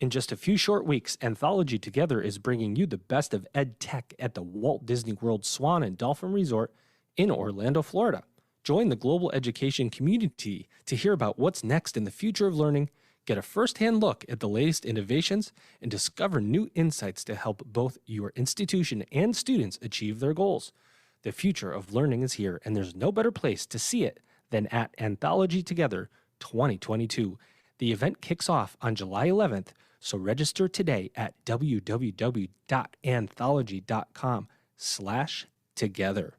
In just a few short weeks, Anthology Together is bringing you the best of ed tech at the Walt Disney World Swan and Dolphin Resort in Orlando, Florida. Join the global education community to hear about what's next in the future of learning, get a first-hand look at the latest innovations, and discover new insights to help both your institution and students achieve their goals. The future of learning is here, and there's no better place to see it than at Anthology Together 2022. The event kicks off on July 11th, so register today at www.anthology.com/together.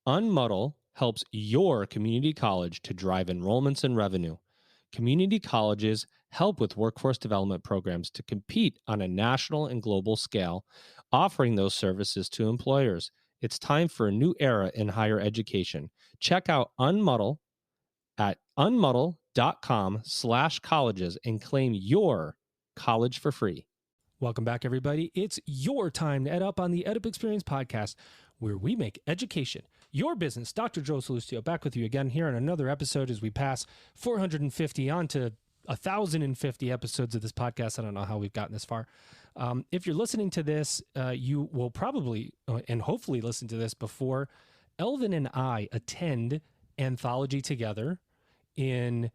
Unmuddle helps your community college to drive enrollments and revenue. Community colleges help with workforce development programs to compete on a national and global scale, offering those services to employers. It's time for a new era in higher education. Check out Unmuddle at unmuddle.com/colleges and claim your college for free. Welcome back, everybody. It's your time to EdUp on the EdUp Experience podcast, where we make education your business. Dr. Joe Salustio back with you again here on another episode as we pass 450 on to 1,050 episodes of this podcast. I don't know how we've gotten this far. If you're listening to this, you will probably and hopefully listen to this before Elvin and I attend Anthology Together in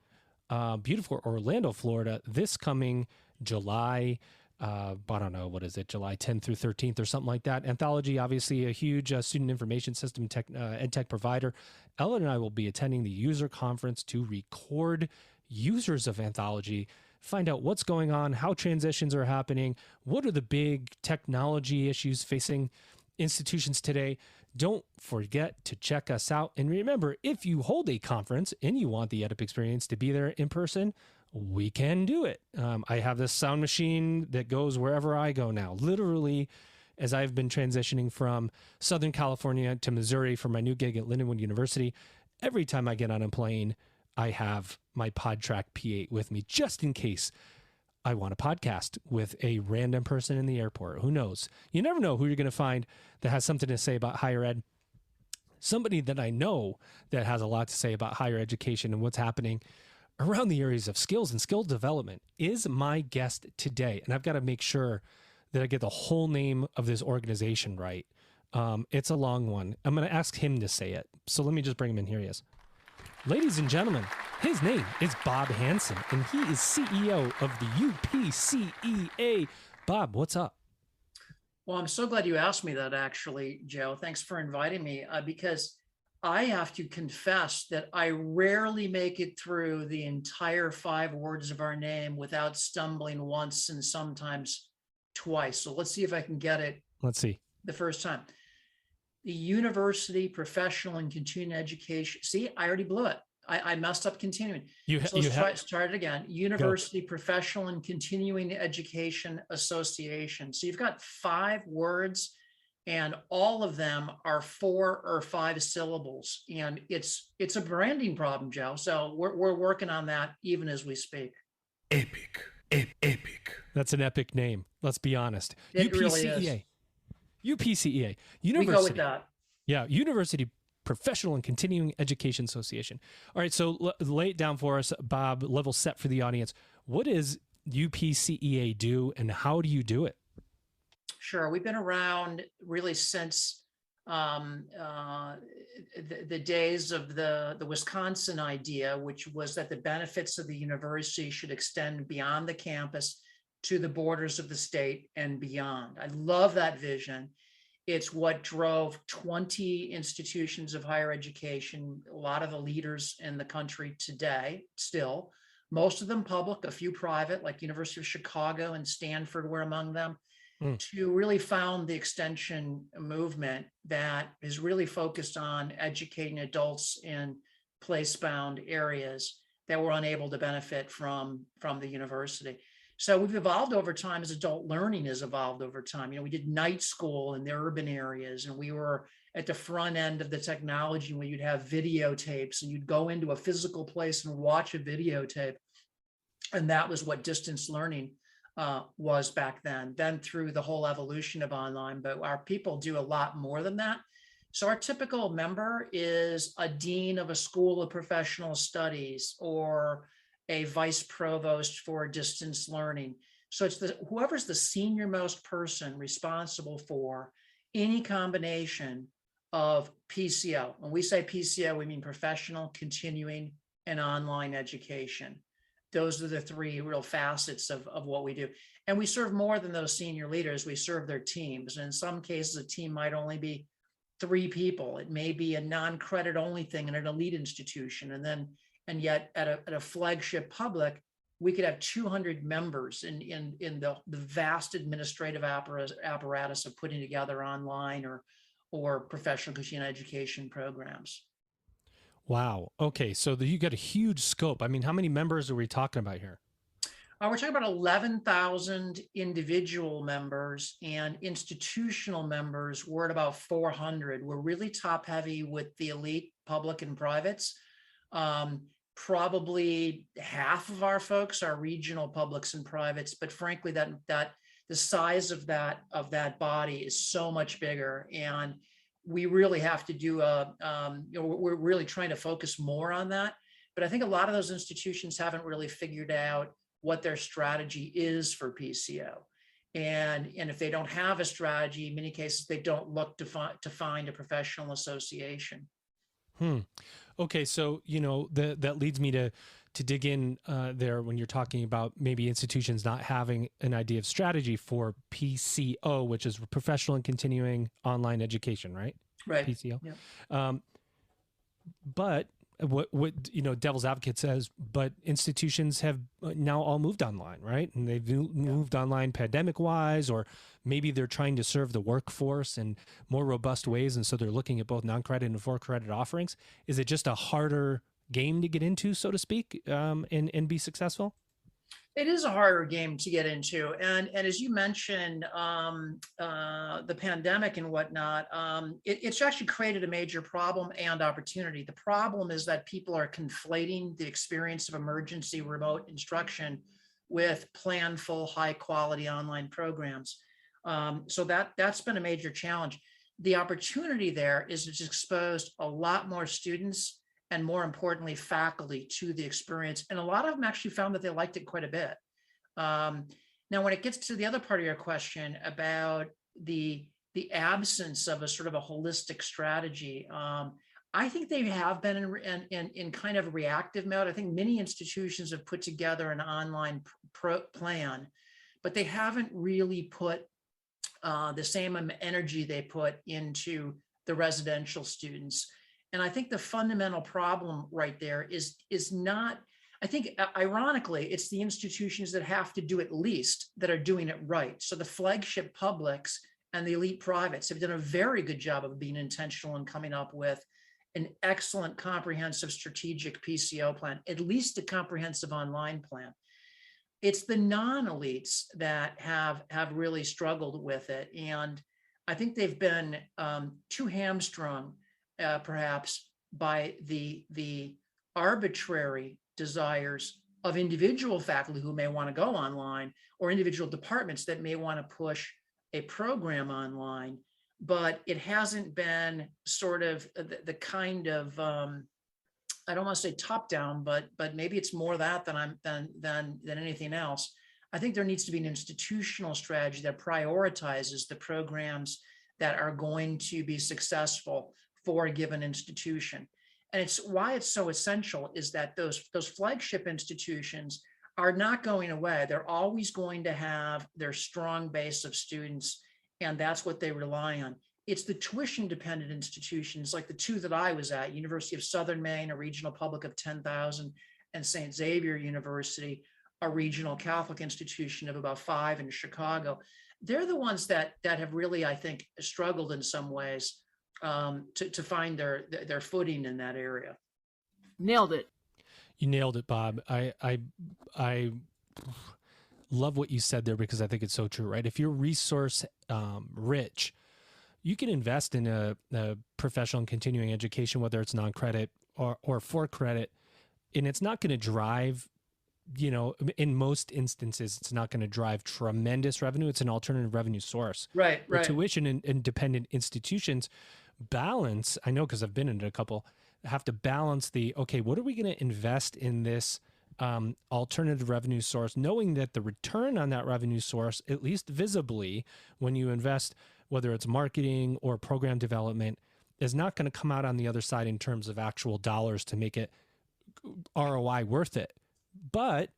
beautiful Orlando, Florida this coming July, I don't know, what is it, July 10th through 13th or something like that. Anthology, obviously a huge student information system ed tech provider. Ellen and I will be attending the user conference to record users of Anthology, find out what's going on, how transitions are happening, what are the big technology issues facing institutions today. Don't forget to check us out. And remember, if you hold a conference and you want the EdUp experience to be there in person, we can do it. I have this sound machine that goes wherever I go now. Literally, as I've been transitioning from Southern California to Missouri for my new gig at Lindenwood University, every time I get on a plane, I have my PodTrack P8 with me just in case I want a podcast with a random person in the airport. Who knows? You never know who you're going to find that has something to say about higher ed. Somebody that I know that has a lot to say about higher education and what's happening around the areas of skills and skill development is my guest today. And I've got to make sure that I get the whole name of this organization right. It's a long one. I'm going to ask him to say it. So let me just bring him in. Here he is. Ladies and gentlemen, his name is Bob Hansen, and he is CEO of the UPCEA. Bob, what's up? Well, I'm so glad you asked me that, actually, Joe. Thanks for inviting me, because I have to confess that I rarely make it through the entire 5 words of our name without stumbling once and sometimes twice. So let's see if I can get it. Let's see. The first time. The University Professional and Continuing Education. See, I already blew it. I messed up continuing. Let's start it again. University Professional and Continuing Education Association. So you've got 5 words, and all of them are 4 or 5 syllables. And it's a branding problem, Joe. So we're working on that even as we speak. Epic. That's an epic name. Let's be honest. It really is. UPCEA. University. We go with that. Yeah, University Professional and Continuing Education Association. All right, so lay it down for us, Bob, level set for the audience. What does UPCEA do, and how do you do it? Sure. We've been around really since the days of the Wisconsin idea, which was that the benefits of the university should extend beyond the campus to the borders of the state and beyond. I love that vision. It's what drove 20 institutions of higher education, a lot of the leaders in the country today, still, most of them public, a few private, like University of Chicago and Stanford were among them, to really found the extension movement that is really focused on educating adults in place-bound areas that were unable to benefit from the university. So we've evolved over time as adult learning has evolved over time. We did night school in the urban areas, and we were at the front end of the technology where you'd have videotapes and you'd go into a physical place and watch a videotape. And that was what distance learning was back then through the whole evolution of online. But our people do a lot more than that. So our typical member is a dean of a school of professional studies or a vice provost for distance learning. So it's whoever's the senior most person responsible for any combination of PCO. When we say PCO, we mean professional, continuing, and online education. Those are the three real facets of what we do. And we serve more than those senior leaders. We serve their teams. And in some cases, a team might only be 3 people. It may be a non-credit only thing in an elite institution. And yet at a flagship public, we could have 200 members in the vast administrative apparatus of putting together online or professional continuing education programs. Wow. Okay. So you got a huge scope. I mean, how many members are we talking about here? We're talking about 11,000 individual members, and institutional members, we're at about 400. We're really top heavy with the elite public and privates. Probably half of our folks are regional publics and privates, but frankly, that the size of that body is so much bigger, and we really have to do we're really trying to focus more on that. But I think a lot of those institutions haven't really figured out what their strategy is for PCO. And if they don't have a strategy, in many cases, they don't look to find a professional association. Okay, so that leads me to dig in there when you're talking about maybe institutions not having an idea of strategy for PCO, which is professional and continuing online education, right? Right. PCO. Yeah. But what devil's advocate says, but institutions have now all moved online, right? And they've moved online pandemic wise, or maybe they're trying to serve the workforce in more robust ways. And so they're looking at both non-credit and for-credit offerings. Is it just a harder game to get into, so to speak, and be successful? It is a harder game to get into. And as you mentioned, the pandemic and whatnot, it's actually created a major problem and opportunity. The problem is that people are conflating the experience of emergency remote instruction with planful, high quality online programs. So that's been a major challenge. The opportunity there is it's exposed a lot more students and, more importantly, faculty to the experience. And a lot of them actually found that they liked it quite a bit. Now, when it gets to the other part of your question about the absence of a sort of a holistic strategy, I think they have been in kind of reactive mode. I think many institutions have put together an online plan, but they haven't really put the same energy they put into the residential students. And I think the fundamental problem right there is not, I think, ironically, it's the institutions that have to do it least that are doing it right. So the flagship publics and the elite privates have done a very good job of being intentional and coming up with an excellent, comprehensive, strategic PCO plan, at least a comprehensive online plan. It's the non-elites that have really struggled with it. And I think they've been too hamstrung perhaps by the arbitrary desires of individual faculty who may want to go online, or individual departments that may want to push a program online, but it hasn't been sort of the kind of I don't want to say top down, but maybe it's more that than anything else. I think there needs to be an institutional strategy that prioritizes the programs that are going to be successful for a given institution. And it's why it's so essential is that those flagship institutions are not going away. They're always going to have their strong base of students, and that's what they rely on. It's the tuition dependent institutions like the two that I was at, University of Southern Maine, a regional public of 10,000, and St. Xavier University, a regional Catholic institution of about 5 in Chicago. They're the ones that have really, I think, struggled in some ways to find their footing in that area. Nailed it. You nailed it, Bob. I love what you said there, because I think it's so true, right? If you're resource rich, you can invest in a professional and continuing education, whether it's non-credit or for credit, and it's not going to drive in most instances, it's not going to drive tremendous revenue. It's an alternative revenue source. Right. The tuition and independent institutions balance, I know because I've been in a couple, have to balance okay, what are we going to invest in this alternative revenue source, knowing that the return on that revenue source, at least visibly, when you invest, whether it's marketing or program development, is not going to come out on the other side in terms of actual dollars to make it ROI worth it. But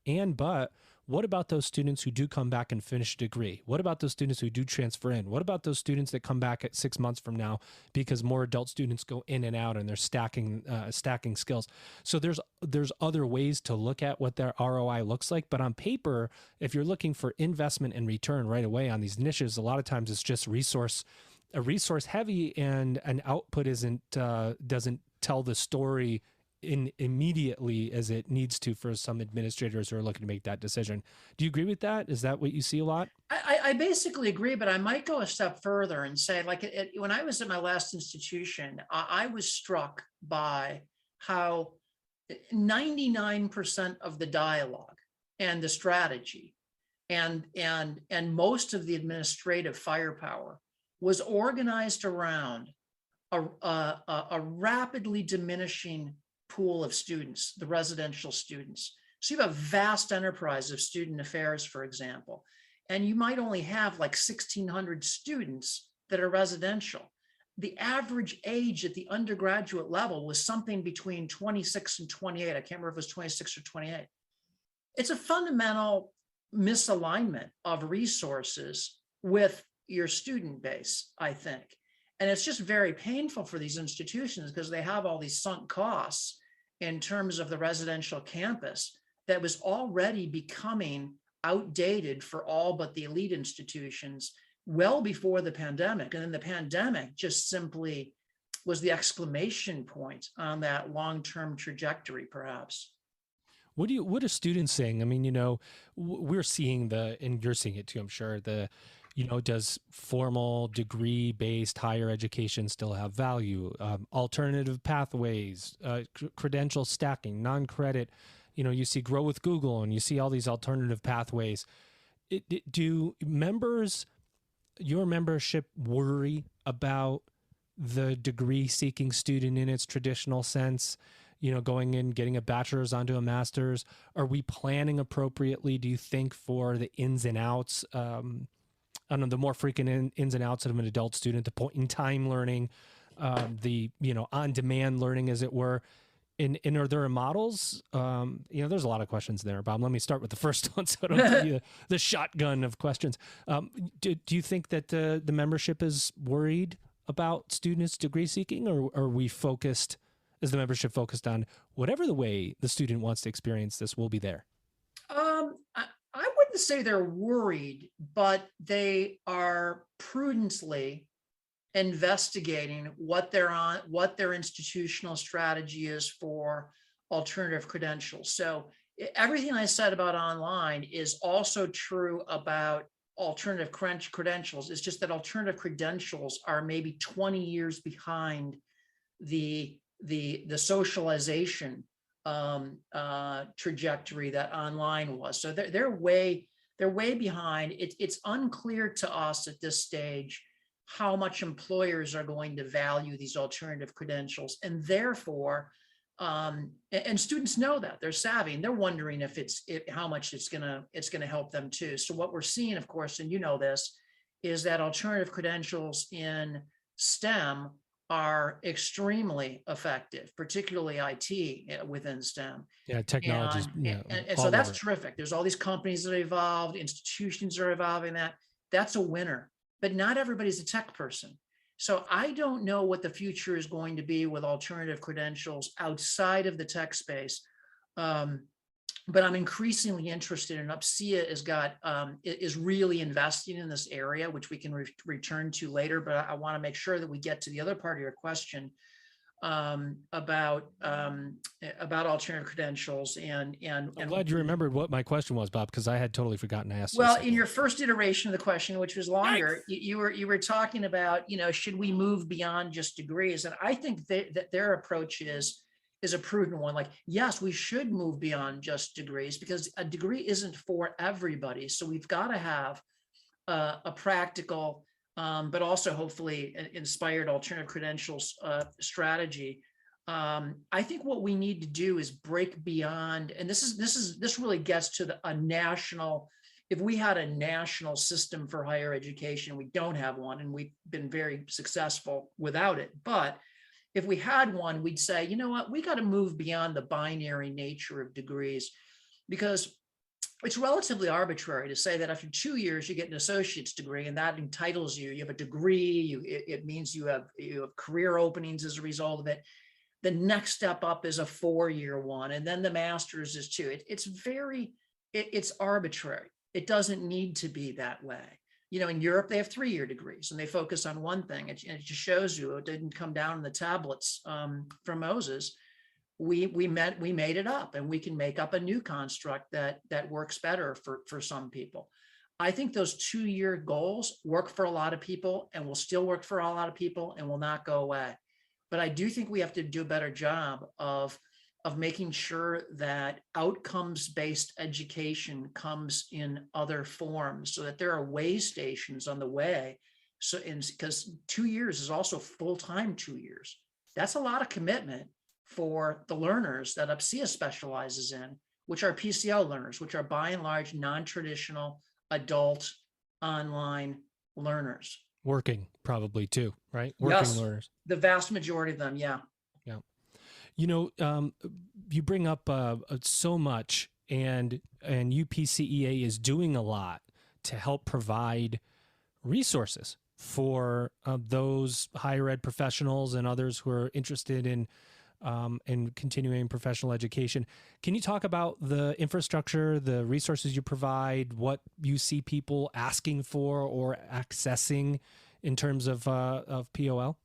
what about those students who do come back and finish a degree? What about those students who do transfer in? What about those students that come back at 6 months from now because more adult students go in and out and they're stacking skills? So there's other ways to look at what their ROI looks like. But on paper, if you're looking for investment and return right away on these niches, a lot of times it's just resource heavy, and an output doesn't tell the story immediately as it needs to for some administrators who are looking to make that decision. Do you agree with that? Is that what you see a lot? I basically agree, but I might go a step further and say, when I was at my last institution, I was struck by how 99% of the dialogue and the strategy and most of the administrative firepower was organized around a rapidly diminishing pool of students, the residential students. So you have a vast enterprise of student affairs, for example, and you might only have like 1,600 students that are residential. The average age at the undergraduate level was something between 26 and 28. I can't remember if it was 26 or 28. It's a fundamental misalignment of resources with your student base, I think. And it's just very painful for these institutions because they have all these sunk costs in terms of the residential campus that was already becoming outdated for all but the elite institutions well before the pandemic. And then the pandemic just simply was the exclamation point on that long-term trajectory, perhaps. What are students saying? I mean, we're seeing and you're seeing it too, I'm sure, does formal degree-based higher education still have value? Alternative pathways, credential stacking, non-credit, you see Grow with Google and you see all these alternative pathways. Do your membership worry about the degree-seeking student in its traditional sense? Going in, getting a bachelor's onto a master's? Are we planning appropriately, do you think, for the ins and outs, the more frequent ins and outs of an adult student, the point in time learning, the on-demand learning, as it were? And are there models? There's a lot of questions there, Bob. Let me start with the first one, so I don't give you the shotgun of questions. Do you think that the membership is worried about students degree seeking, or is the membership focused on whatever the way the student wants to experience this will be there? I wouldn't say they're worried, but they are prudently investigating what their institutional strategy is for alternative credentials. So everything I said about online is also true about alternative credentials. It's just that alternative credentials are maybe 20 years behind the socialization trajectory that online was. So they're way behind. It's unclear to us at this stage how much employers are going to value these alternative credentials, and therefore, and students know that, they're savvy, and they're wondering how much it's gonna help them too. So what we're seeing, of course, and this, is that alternative credentials in STEM are extremely effective, particularly IT within STEM. Yeah, technology. And so that's terrific. There's all these companies that have evolved, institutions are evolving that. That's a winner, but not everybody's a tech person. So I don't know what the future is going to be with alternative credentials outside of the tech space. But I'm increasingly interested, and UPCEA is really investing in this area, which we can return to later. But I want to make sure that we get to the other part of your question about alternative credentials. And I'm glad you remembered what my question was, Bob, because I had totally forgotten to ask. Well, in your first iteration of the question, which was longer, you were talking about, should we move beyond just degrees? And I think that their approach is is a prudent one. Like, yes, we should move beyond just degrees because a degree isn't for everybody. So we've got to have a practical, but also hopefully inspired alternative credentials strategy. I think what we need to do is break beyond, and this really gets to a national. If we had a national system for higher education, we don't have one, and we've been very successful without it. But if we had one, we'd say, you know what, we got to move beyond the binary nature of degrees, because it's relatively arbitrary to say that after 2 years you get an associate's degree and that entitles you. You have a degree. It means you have career openings as a result of it. The next step up is a 4-year one, and then the master's is 2. It's arbitrary. It doesn't need to be that way. In Europe, they have 3-year degrees and they focus on one thing. It just shows you it didn't come down in the tablets from Moses. We made it up, and we can make up a new construct that works better for some people. I think those 2-year goals work for a lot of people and will still work for a lot of people and will not go away. But I do think we have to do a better job of making sure that outcomes-based education comes in other forms, so that there are way stations on the way. So, because 2 years is also full-time 2 years. That's a lot of commitment for the learners that UPCEA specializes in, which are PCO learners, which are by and large non-traditional adult online learners. Working probably too, right? Working learners. The vast majority of them, yeah. You bring up so much, and UPCEA is doing a lot to help provide resources for those higher ed professionals and others who are interested in continuing professional education. Can you talk about the infrastructure, the resources you provide, what you see people asking for or accessing in terms of POL?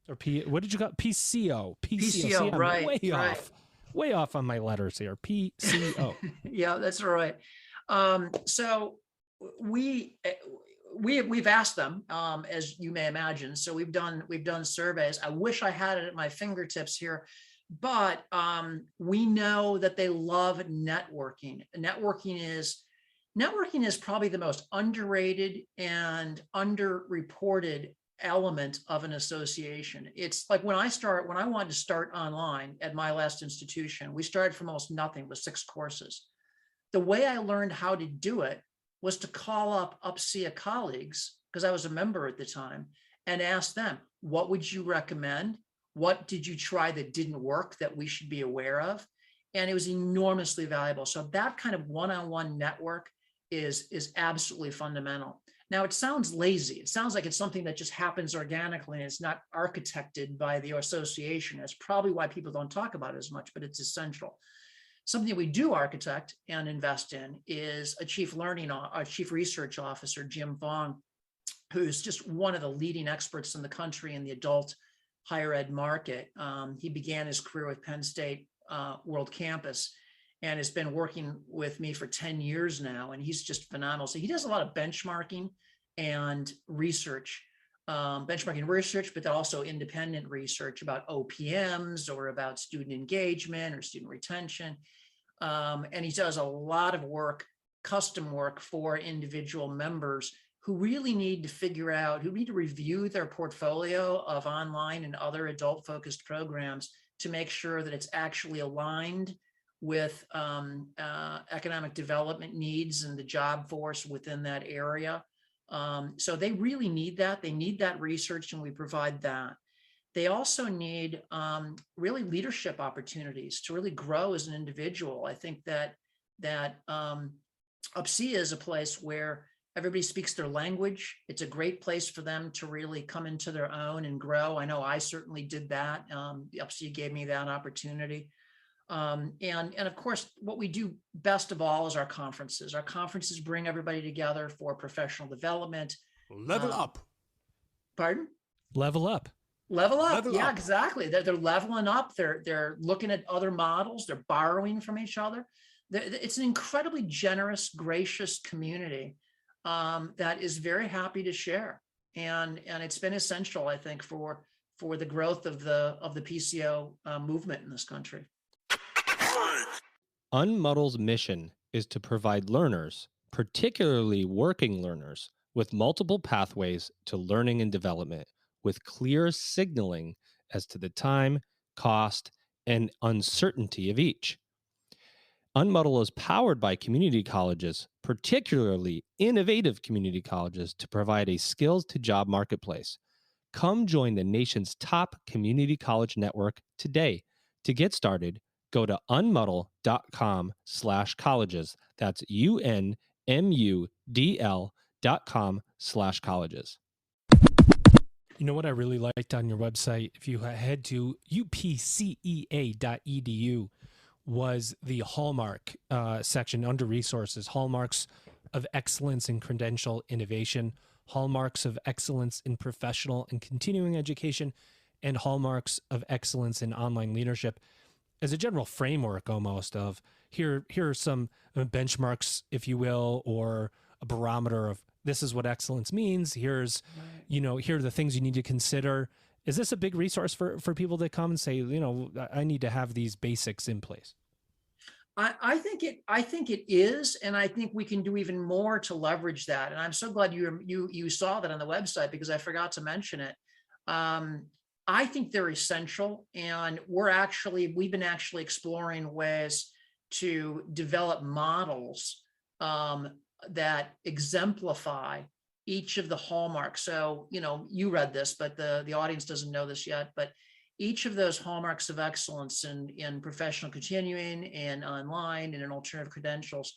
Or what did you call PCO? PCO. See, right. Way off on my letters here. PCO. Yeah, that's all right. So we've asked them, as you may imagine. So we've done surveys. I wish I had it at my fingertips here, but we know that they love networking. Networking is probably the most underrated and underreported element of an association. It's like when I wanted to start online at my last institution, we started from almost nothing with 6 courses. The way I learned how to do it was to call up UPCEA colleagues, because I was a member at the time, and ask them, what would you recommend? What did you try that didn't work that we should be aware of? And it was enormously valuable. So that kind of one-on-one network is absolutely fundamental. Now, it sounds lazy. It sounds like it's something that just happens organically and it's not architected by the association. That's probably why people don't talk about it as much, but it's essential. Something we do architect and invest in is a chief research officer, Jim Fong, who's just one of the leading experts in the country in the adult higher ed market. He began his career with Penn State World Campus and has been working with me for 10 years now. And he's just phenomenal. So he does a lot of benchmarking and research, but also independent research about OPMs or about student engagement or student retention. And he does a lot of work, custom work for individual members who really need to review their portfolio of online and other adult-focused programs to make sure that it's actually aligned with economic development needs and the job force within that area. So they really need that. They need that research, and we provide that. They also need really leadership opportunities to really grow as an individual. I think that UPCEA is a place where everybody speaks their language. It's a great place for them to really come into their own and grow. I know I certainly did that. UPCEA gave me that opportunity. And of course, what we do best of all is our conferences. Our conferences bring everybody together for professional development. Level up. Pardon? Level up. Level up. Level yeah, up. Exactly. They're leveling up. They're looking at other models. They're borrowing from each other. It's an incredibly generous, gracious community that is very happy to share. And it's been essential, I think, for for the growth of the PCO movement in this country. Unmuddle's mission is to provide learners, particularly working learners, with multiple pathways to learning and development, with clear signaling as to the time, cost, and uncertainty of each. Unmuddle is powered by community colleges, particularly innovative community colleges, to provide a skills-to-job marketplace. Come join the nation's top community college network today. To get started, go to unmuddle.com/colleges. That's UNMUDL.com/colleges. You know what I really liked on your website? If you head to UPCEA.edu, was the Hallmark section under resources, Hallmarks of Excellence in Credential Innovation, Hallmarks of Excellence in Professional and Continuing Education, and Hallmarks of Excellence in Online Leadership, as a general framework almost of here are some benchmarks, if you will, or a barometer of this is what excellence means. Here are the things you need to consider. Is this a big resource for people that come and say, I need to have these basics in place? I think it is, and I think we can do even more to leverage that. And I'm so glad you saw that on the website, because I forgot to mention it. I think they're essential, and we've been actually exploring ways to develop models that exemplify each of the hallmarks. So, you read this, but the audience doesn't know this yet, but each of those hallmarks of excellence in professional continuing and online and in alternative credentials,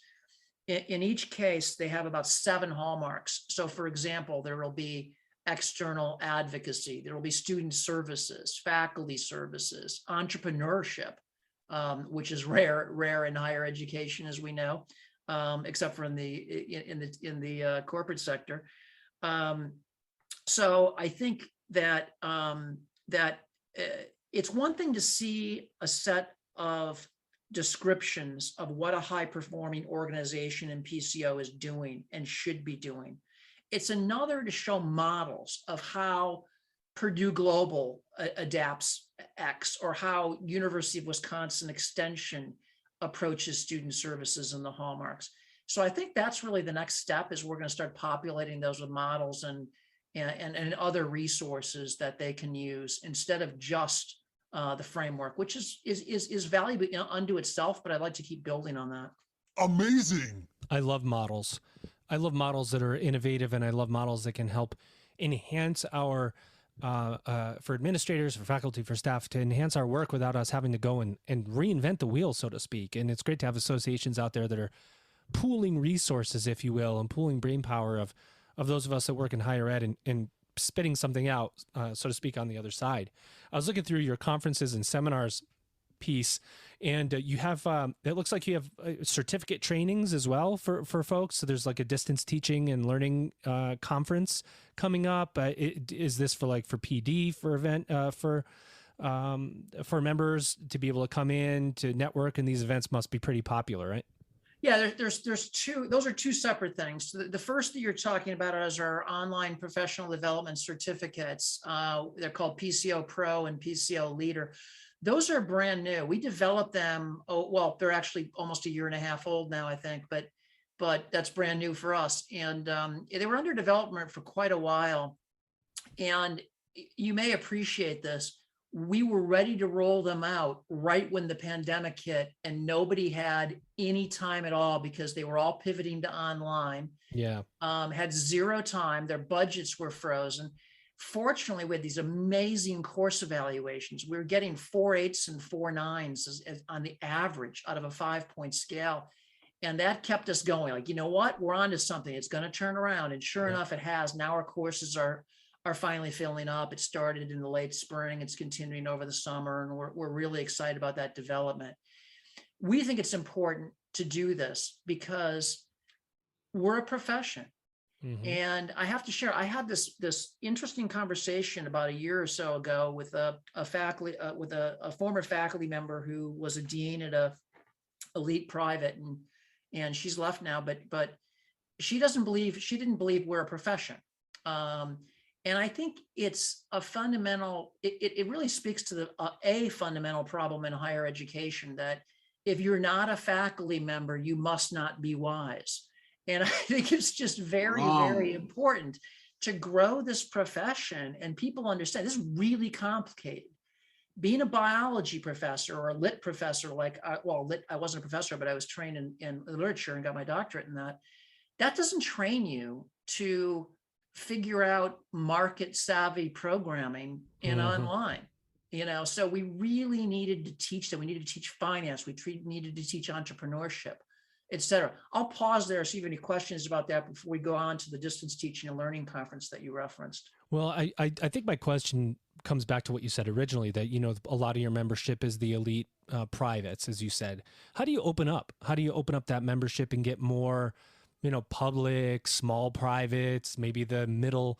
in each case, they have about 7 hallmarks. So for example, there will be external advocacy, there will be student services, faculty services, entrepreneurship, which is rare in higher education, as we know, except for in the corporate sector. So I think that it's one thing to see a set of descriptions of what a high-performing organization in PCO is doing and should be doing. It's another to show models of how Purdue Global adapts X, or how University of Wisconsin Extension approaches student services and the hallmarks. So I think that's really the next step, is we're going to start populating those with models and other resources that they can use instead of just the framework, which is valuable unto itself, but I'd like to keep building on that. Amazing. I love models. I love models that are innovative, and I love models that can help enhance our, for administrators, for faculty, for staff, to enhance our work without us having to go and reinvent the wheel, so to speak. And it's great to have associations out there that are pooling resources, if you will, and pooling brain power of those of us that work in higher ed and spitting something out, so to speak, on the other side. I was looking through your conferences and seminars piece, and you have, it looks like you have certificate trainings as well for folks. So there's like a distance teaching and learning conference coming up. Is this for PD, for event, for members to be able to come in to network, and these events must be pretty popular, right? Yeah, there's two. Those are two separate things. So the first that you're talking about is our online professional development certificates. They're called PCO Pro and PCO Leader. Those are brand new. We developed them. They're actually almost a year and a half old now, I think, but that's brand new for us. And they were under development for quite a while. And you may appreciate this. We were ready to roll them out right when the pandemic hit, and nobody had any time at all because they were all pivoting to online. Yeah. Had zero time. Their budgets were frozen. Fortunately, we had these amazing course evaluations. We were getting 4.8s and 4.9s on the average out of a 5-point scale. And that kept us going. Like, you know what? We're on to something. It's going to turn around. And sure enough, it has. Now our courses are finally filling up. It started in the late spring. It's continuing over the summer. And we're really excited about that development. We think it's important to do this because we're a profession. Mm-hmm. And I have to share, I had this interesting conversation about a year or so ago with a former faculty member who was a dean at a elite private, and she's left now, but she didn't believe we're a profession. And I think it's a fundamental, it really speaks to a fundamental problem in higher education, that if you're not a faculty member, you must not be wise. And I think it's just very, very important to grow this profession, and people understand this is really complicated. Being a biology professor or a lit professor, I wasn't a professor, but I was trained in literature and got my doctorate in that. That doesn't train you to figure out market savvy programming in online. So we really needed to teach that. We needed to teach finance. We needed to teach entrepreneurship, et cetera. I'll pause there, see if you have any questions about that before we go on to the distance teaching and learning conference that you referenced. Well, I think my question comes back to what you said originally, that, a lot of your membership is the elite privates, as you said. How do you open up? How do you open up that membership and get more, public, small privates, maybe the middle,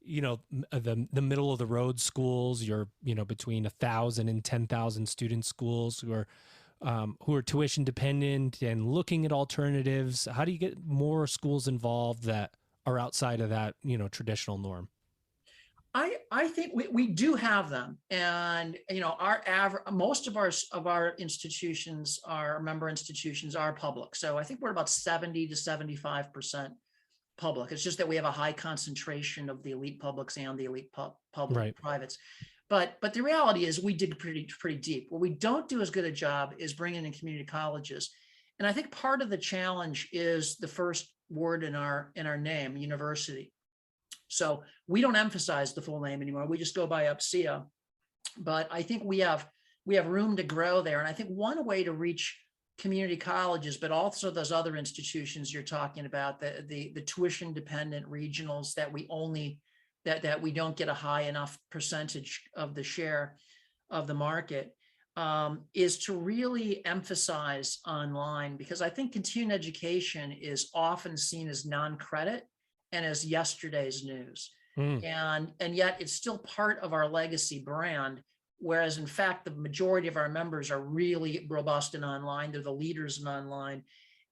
the middle of the road schools, between 1,000 and 10,000 student schools who are tuition dependent and looking at alternatives? How do you get more schools involved that are outside of that, traditional norm? I think we do have them, and most of our institutions, our member institutions, are public. So I think we're about 70 to 75% public. It's just that we have a high concentration of the elite publics and the elite public privates. But the reality is we dig pretty deep. What we don't do as good a job is bringing in community colleges, and I think part of the challenge is the first word in our name, university. So we don't emphasize the full name anymore. We just go by UPCEA. But I think we have room to grow there. And I think one way to reach community colleges, but also those other institutions you're talking about, the tuition dependent regionals that we don't get a high enough percentage of the share of the market, is to really emphasize online, because I think continuing education is often seen as non-credit and as yesterday's news. And yet it's still part of our legacy brand, whereas in fact, the majority of our members are really robust in online. They're the leaders in online.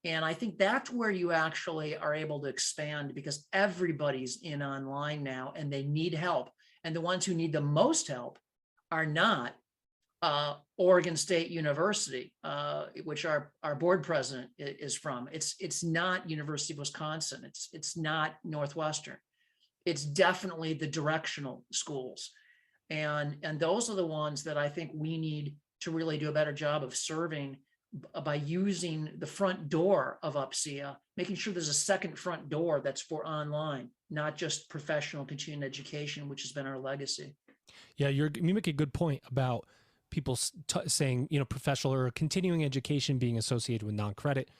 And I think that's where you actually are able to expand, because everybody's in online now and they need help. And the ones who need the most help are not Oregon State University, which our board president is from. It's not University of Wisconsin. It's not Northwestern. It's definitely the directional schools. And those are the ones that I think we need to really do a better job of serving by using the front door of UPCEA, making sure there's a second front door that's for online, not just professional continuing education, which has been our legacy. Yeah, you make a good point about people saying, professional or continuing education being associated with non-credit.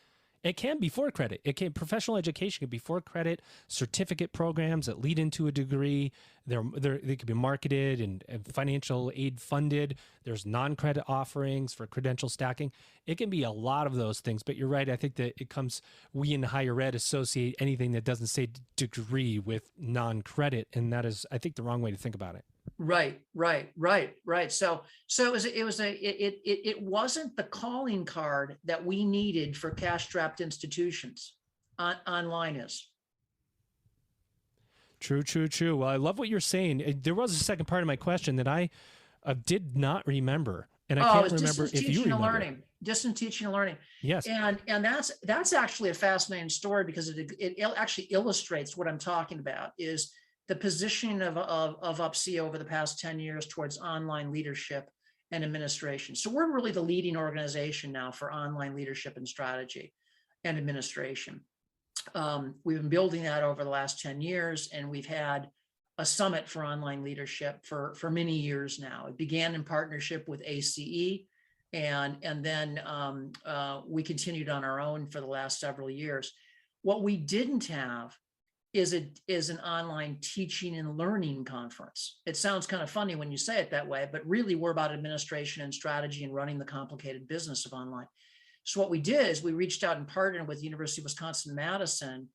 It can be for credit. Professional education can be for credit, certificate programs that lead into a degree. They could be marketed and financial aid funded. There's non-credit offerings for credential stacking. It can be a lot of those things, but you're right. I think that we in higher ed associate anything that doesn't say degree with non-credit. And that is, I think, the wrong way to think about it. Right. So it wasn't the calling card that we needed for cash-strapped institutions. Online is. True. Well, I love what you're saying. There was a second part of my question that I did not remember, and I can't remember if you remember. Distance teaching and learning. Yes. And that's actually a fascinating story, because it actually illustrates what I'm talking about, is the positioning of UPCEA over the past 10 years towards online leadership and administration. So we're really the leading organization now for online leadership and strategy and administration. We've been building that over the last 10 years, and we've had a summit for online leadership for many years now. It began in partnership with ACE, and then we continued on our own for the last several years. What we didn't have is an online teaching and learning conference. It sounds kind of funny when you say it that way, but really we're about administration and strategy and running the complicated business of online. So what we did is we reached out and partnered with the University of Wisconsin-Madison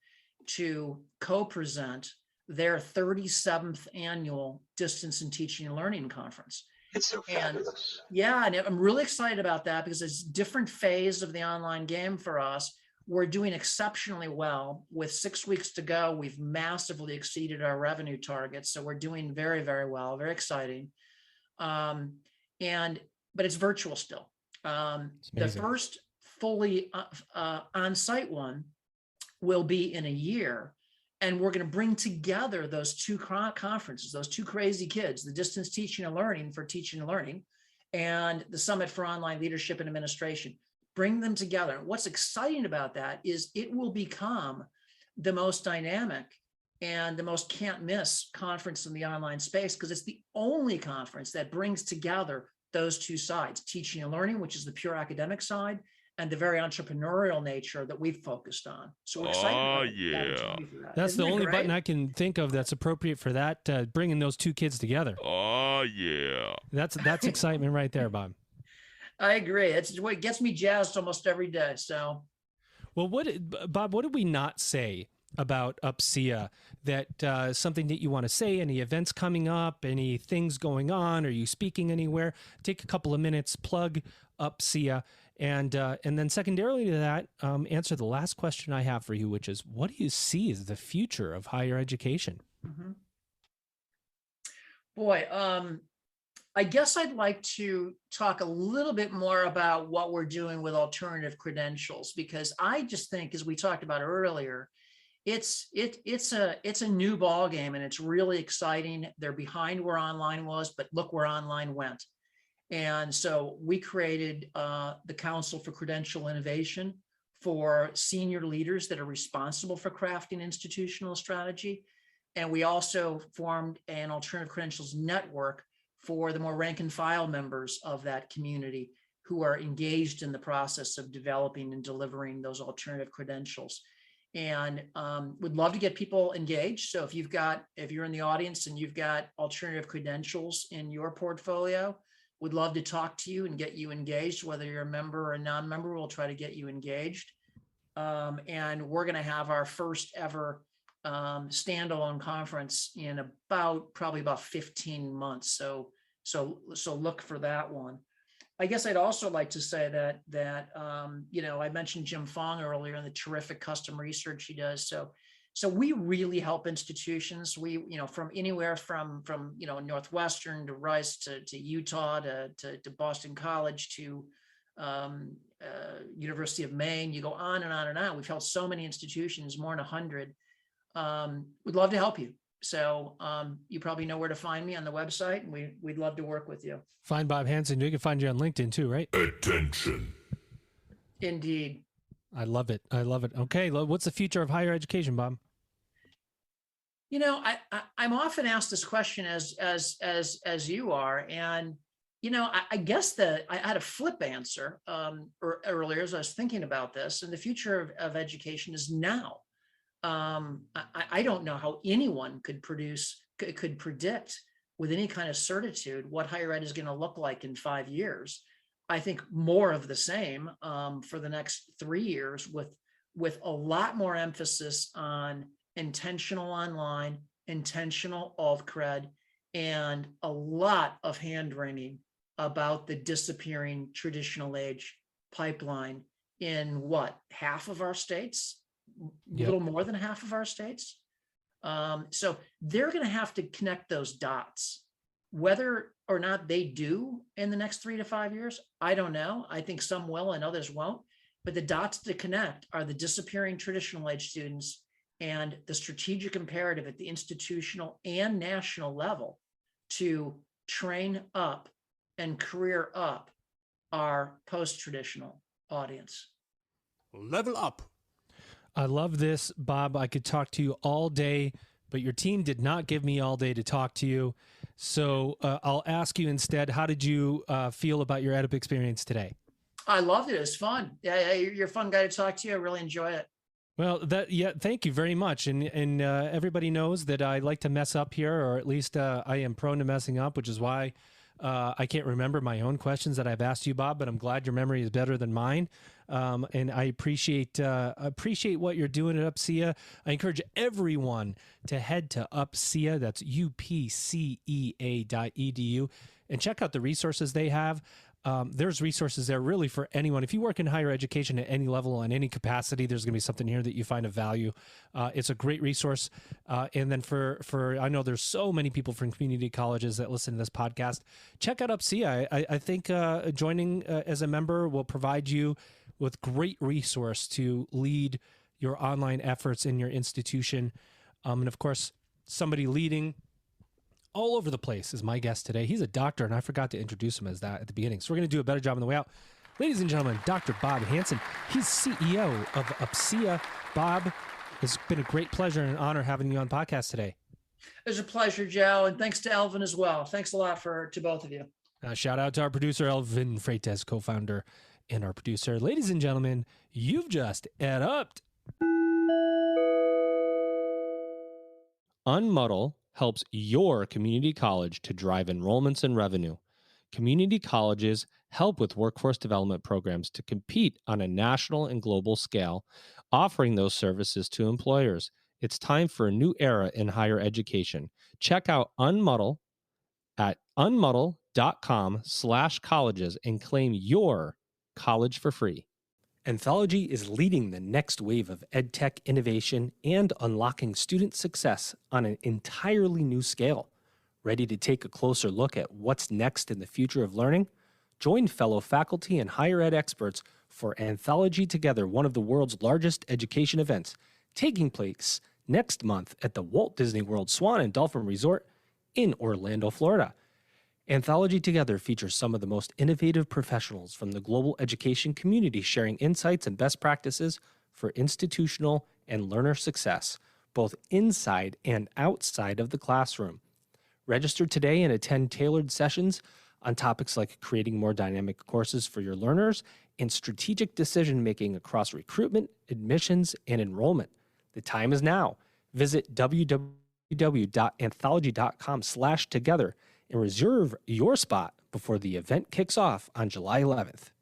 to co-present their 37th annual Distance and Teaching and Learning Conference. It's so fabulous. And I'm really excited about that, because it's a different phase of the online game for us. we're doing exceptionally well. With 6 weeks to go, we've massively exceeded our revenue targets. So we're doing very, very well, very exciting. But it's virtual still. The first fully on-site one will be in a year. And we're going to bring together those two conferences, those two crazy kids, the distance teaching and learning for teaching and learning, and the Summit for Online Leadership and Administration. Bring them together. What's exciting about that is it will become the most dynamic and the most can't miss conference in the online space, because it's the only conference that brings together those two sides, teaching and learning, which is the pure academic side, and the very entrepreneurial nature that we've focused on. So we're excited about that. That's the only button I can think of that's appropriate for that, bringing those two kids together. That's excitement right there, Bob. I agree. It's what gets me jazzed almost every day. So, well, Bob, what did we not say about UPCEA that something that you want to say? Any events coming up? Any things going on? Are you speaking anywhere? Take a couple of minutes, plug UPCEA. And then secondarily to that, answer the last question I have for you, which is, what do you see as the future of higher education? Mm-hmm. Boy, I guess I'd like to talk a little bit more about what we're doing with alternative credentials, because I just think, as we talked about earlier, it's a new ball game, and it's really exciting. They're behind where online was, but look where online went. And so we created the Council for Credential Innovation for senior leaders that are responsible for crafting institutional strategy. And we also formed an alternative credentials network for the more rank and file members of that community who are engaged in the process of developing and delivering those alternative credentials. And would love to get people engaged. So if you're in the audience and you've got alternative credentials in your portfolio, would love to talk to you and get you engaged. Whether you're a member or a non-member, we'll try to get you engaged. And we're going to have our first ever standalone conference in probably about 15 months. So look for that one. I guess I'd also like to say that I mentioned Jim Fong earlier and the terrific custom research he does. So we really help institutions. We, from anywhere from Northwestern to Rice to Utah to Boston College to University of Maine. You go on and on and on. We've helped so many institutions, more than 100. We'd love to help you. So you probably know where to find me on the website, and we'd love to work with you. Find Bob Hansen. You can find you on LinkedIn too, right? Attention. Indeed. I love it. Okay, what's the future of higher education, Bob? I'm often asked this question as you are, and I guess I had a flip answer earlier as I was thinking about this, and the future of education is now. I don't know how anyone could predict with any kind of certitude what higher ed is going to look like in 5 years. I think more of the same for the next 3 years, with a lot more emphasis on intentional online, intentional alt-cred, and a lot of hand-wringing about the disappearing traditional age pipeline in half of our states, a little more than half of our states. So they're going to have to connect those dots. Whether or not they do in the next 3 to 5 years, I don't know. I think some will and others won't. But the dots to connect are the disappearing traditional age students and the strategic imperative at the institutional and national level to train up and career up our post-traditional audience. Level up. I love this, Bob. I could talk to you all day, but your team did not give me all day to talk to you. So I'll ask you instead, how did you feel about your EdUp experience today? I loved it. It was fun. Yeah, you're a fun guy to talk to. I really enjoy it. Well, thank you very much. And everybody knows that I like to mess up here, or at least I am prone to messing up, which is why I can't remember my own questions that I've asked you, Bob, but I'm glad your memory is better than mine. And I appreciate what you're doing at UPCEA. I encourage everyone to head to UPCEA, that's UPCEA.edu, and check out the resources they have. there's resources there really for anyone. If you work in higher education at any level, on any capacity, there's going to be something here that you find of value. It's a great resource. And then for I know there's so many people from community colleges that listen to this podcast. Check out UPCEA. I think joining as a member will provide you with great resource to lead your online efforts in your institution. And of course, somebody leading all over the place is my guest today. He's a doctor, and I forgot to introduce him as that at the beginning. So we're going to do a better job on the way out. Ladies and gentlemen, Dr. Bob Hansen. He's CEO of UPCEA. Bob, it's been a great pleasure and an honor having you on podcast today. It was a pleasure, Joe, and thanks to Elvin as well. Thanks a lot to both of you. Shout out to our producer, Elvin Freitas, co-founder and our producer. Ladies and gentlemen, you've just EdUp'd. Unmuddle helps your community college to drive enrollments and revenue. Community colleges help with workforce development programs to compete on a national and global scale, offering those services to employers. It's time for a new era in higher education. Check out Unmuddle at unmuddle.com/colleges and claim your college for free. Anthology is leading the next wave of EdTech innovation and unlocking student success on an entirely new scale. Ready to take a closer look at what's next in the future of learning? Join fellow faculty and higher ed experts for Anthology Together, one of the world's largest education events, taking place next month at the Walt Disney World Swan and Dolphin Resort in Orlando, Florida. Anthology Together features some of the most innovative professionals from the global education community sharing insights and best practices for institutional and learner success, both inside and outside of the classroom. Register today and attend tailored sessions on topics like creating more dynamic courses for your learners and strategic decision-making across recruitment, admissions, and enrollment. The time is now. Visit www.anthology.com/together and reserve your spot before the event kicks off on July 11th.